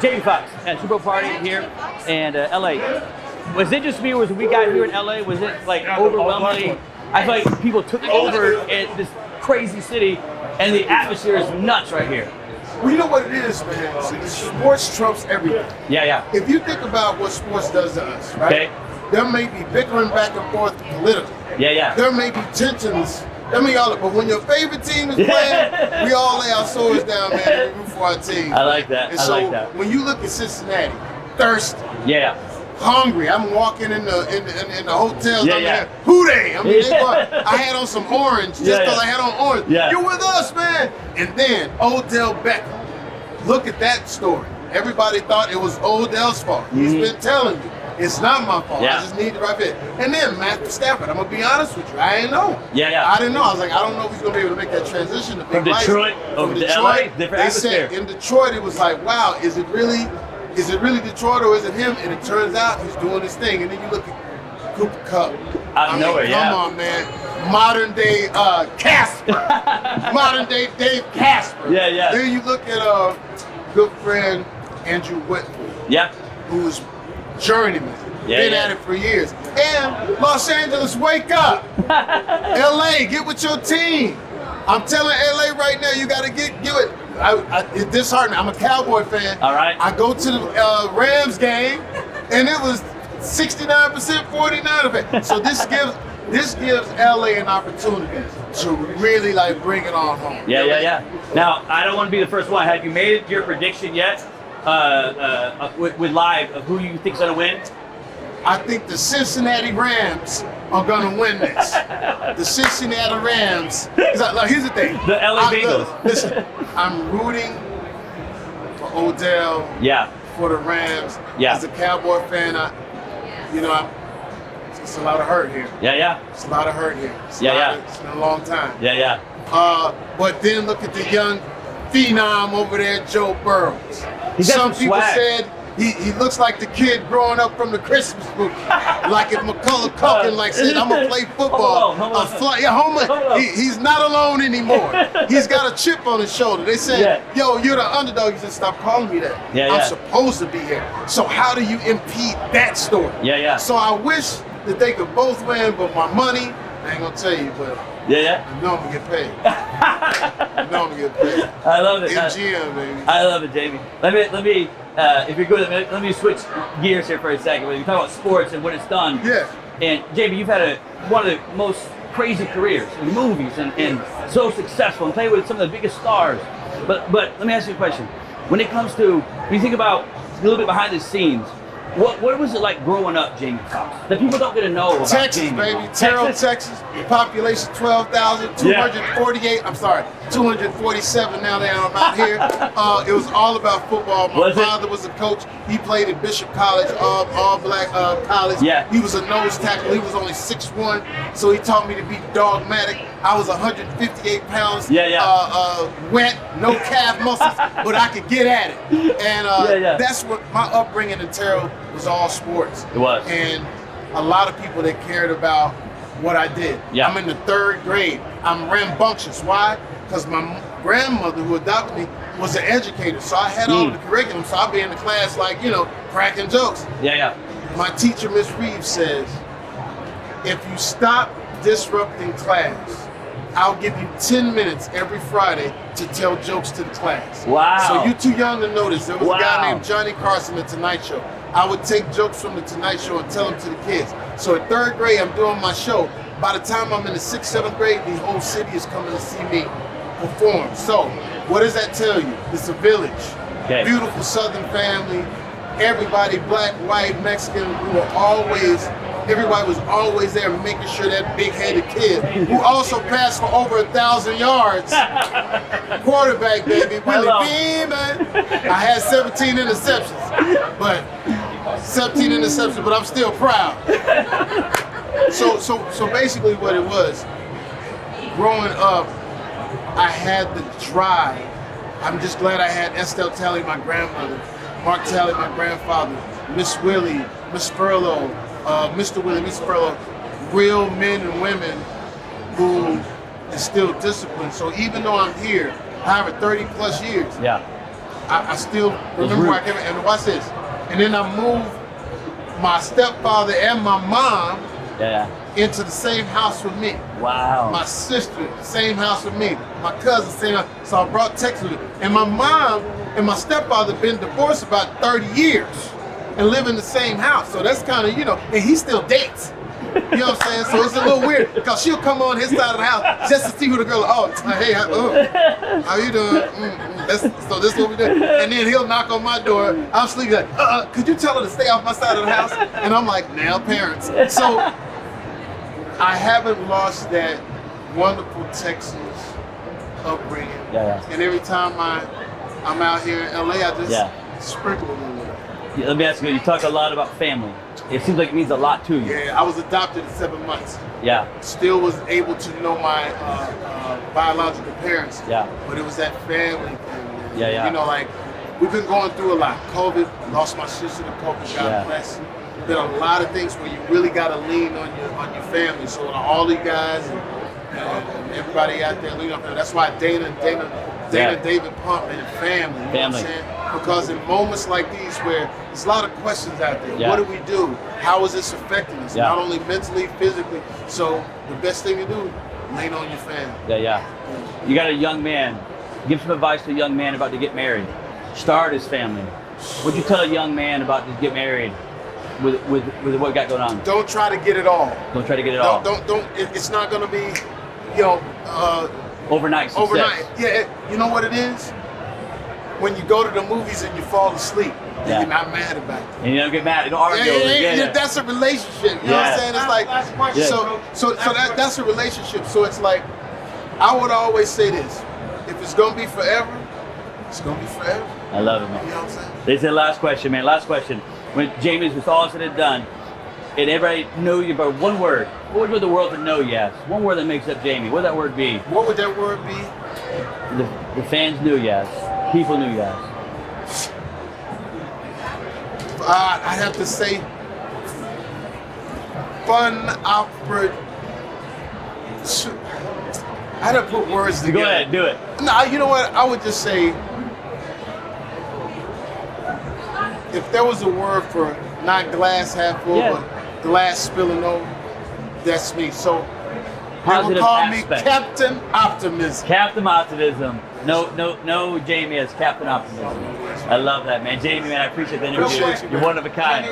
Jamie Foxx at Super Bowl party here in LA. Was it just me, or was we got here in LA? Was it like overwhelmingly? I feel like people took over in this crazy city, and the atmosphere is nuts right here. Well, you know what it is, man? See, sports trumps everything. Yeah. If you think about what sports does to us, right? Okay. There may be bickering back and forth politically. Yeah. There may be tensions. But when your favorite team is playing, we all lay our swords down, man, and root for our team. I like that. And I so like that. when you look at Cincinnati, thirsty, Yeah. hungry. I'm walking in the hotels. Yeah. Who they? I mean, I had on some orange just because I had on orange. Yeah. You're with us, man. And then Odell Beckham. Look at that story. Everybody thought it was Odell's fault. He's been telling you. It's not my fault. Yeah. I just need the right fit. And then Matthew Stafford. I'm gonna be honest with you. I didn't know. Yeah. I didn't know. I was like, I don't know if he's gonna be able to make that transition to big From Detroit over to LA, different they atmosphere. said in Detroit, it was like, wow, is it really Detroit or is it him? And it turns out he's doing his thing. And then you look at Cooper Kupp. Out of nowhere, yeah. Come on, man. Modern day Casper. Modern day Dave Casper. Yeah. Then you look at good friend Andrew Whitfield. Yeah. Who's journeyman. Yeah, Been at it for years. And Los Angeles, wake up. LA, get with your team. I'm telling LA right now, you got to give it. It's disheartening. I'm a Cowboy fan. All right. I go to the Rams game, and it was 69%, 49%. So this gives LA an opportunity to really like bring it on home. Yeah. Now, I don't want to be the first one. Have you made your prediction yet with live of who you think's gonna win? I think the Cincinnati Rams are gonna win this. The Cincinnati Rams. Here's the thing. The LA Bengals. Listen, I'm rooting for Odell. Yeah. For the Rams. Yeah. As a Cowboy fan, it's a lot of hurt here. Yeah. It's a lot of hurt here. It's been a long time. Yeah. But then look at the young phenom over there, Joe Burrows. Some people swag. said he looks like the kid growing up from the Christmas movie. Like if Macaulay Culkin said, I'm gonna play football. He's not alone anymore. He's got a chip on his shoulder. They said, yo, you're the underdog. He said, stop calling me that. I'm supposed to be here. So how do you impede that story? Yeah. So I wish that they could both win, but my money, I ain't gonna tell you, but Yeah. you know I'm gonna get paid. You know I'm gonna get paid. I love it. MGM, baby. I love it, Jamie. Let me if you're good, let me switch gears here for a second. When you talk about sports and what it's done. Yeah. And Jamie, you've had one of the most crazy careers in movies and so successful and played with some of the biggest stars. But let me ask you a question. When it comes to, when you think about a little bit behind the scenes, what was it like growing up, Jamie Foxx? That people don't get to know about Texas, Jamie. baby. Terrell, Texas. Population 12,000, 248. I'm sorry, 247 now that I'm out here. It was all about football. My father was a coach. He played at Bishop College, all black college. Yeah. He was a nose tackle. He was only 6'1", so he taught me to be dogmatic. I was 158 pounds, wet, no calf muscles, but I could get at it. And that's what my upbringing in Terrell was, all sports. It was. And a lot of people that cared about what I did. Yeah. I'm in the 3rd grade. I'm rambunctious. Why? Because my grandmother who adopted me was an educator. So I had all the curriculum. So I'd be in the class cracking jokes. Yeah. My teacher, Miss Reeves, says, if you stop disrupting class, I'll give you 10 minutes every Friday to tell jokes to the class. Wow. So you're too young to notice. There was a guy named Johnny Carson, The Tonight Show. I would take jokes from The Tonight Show and tell them to the kids. So in 3rd grade, I'm doing my show. By the time I'm in the 6th, 7th grade, the whole city is coming to see me perform. So what does that tell you? It's a village. Okay. Beautiful Southern family. Everybody, black, white, Mexican, everybody was always there making sure that big-headed kid, who also passed for over 1,000 yards, quarterback, baby, Willie Beeman. I had 17 interceptions, but I'm still proud. So basically what it was, growing up, I had the drive. I'm just glad I had Estelle Talley, my grandmother, Mark Talley, my grandfather, Miss Willie, Miss Furlow, Mr. Willie, Miss Furlow, real men and women who instill discipline. So even though I'm here, however, 30 plus years, I still remember where I came in. And watch this. And then I moved my stepfather and my mom into the same house with me. Wow. My sister, same house with me. My cousin, same house. So I brought Texas with me. And my mom and my stepfather been divorced about 30 years and live in the same house. So that's kind of, and he still dates. You know what I'm saying? So it's a little weird because she'll come on his side of the house just to see who the girl is. Oh, hey, how you doing? So this is what we do. And then he'll knock on my door. I'm sleeping like, could you tell her to stay off my side of the house? And I'm like, now parents. So I haven't lost that wonderful Texas upbringing. And every time I'm out here in LA, I just sprinkle a little bit. Let me ask you, you talk a lot about family. It seems like it means a lot to you. Yeah, I was adopted at 7 months. Yeah. Still was able to know my biological parents. Yeah. But it was that family thing. Yeah. Like, we've been going through a lot. COVID, lost my sister to COVID, God bless. Been a lot of things where you really got to lean on your family. So all you guys and everybody out there lean on them. That's why Dana, David Pump and family. You know what I'm saying? Because in moments like these where there's a lot of questions out there, what do we do? How is this affecting us? Not only mentally, physically. So the best thing to do, lean on your family. You got a young man. Give some advice to a young man about to get married. Start his family. What'd you tell a young man about to get married with what got going on? Don't try to get it all. Don't try to get it all. Don't. It's not gonna be, overnight success. Overnight. Yeah. You know what it is? When you go to the movies and you fall asleep, you're not mad about it. And you don't get mad. You don't argue. That's a relationship. You know what I'm saying? It's like so that's a relationship. So it's like I would always say this: if it's gonna be forever, it's gonna be forever. I love it, man. You know what I'm saying? This is the last question, man. Last question. When Jamie's was all said and done, and everybody knew you by one word, what would the world to know you as? One word that makes up Jamie. What would that word be? What would that word be? The fans knew you as. People knew you as. I'd have to say fun opera. I'd have to put words together. Go ahead, do it. No, you know what? I would just say, if there was a word for not glass half full, but glass spilling over, that's me. So they would call me Captain Optimism. Captain Optimism. No, Jamie as Captain Optimism. I love that, man. Jamie, man, I appreciate the interview. You're one of a kind.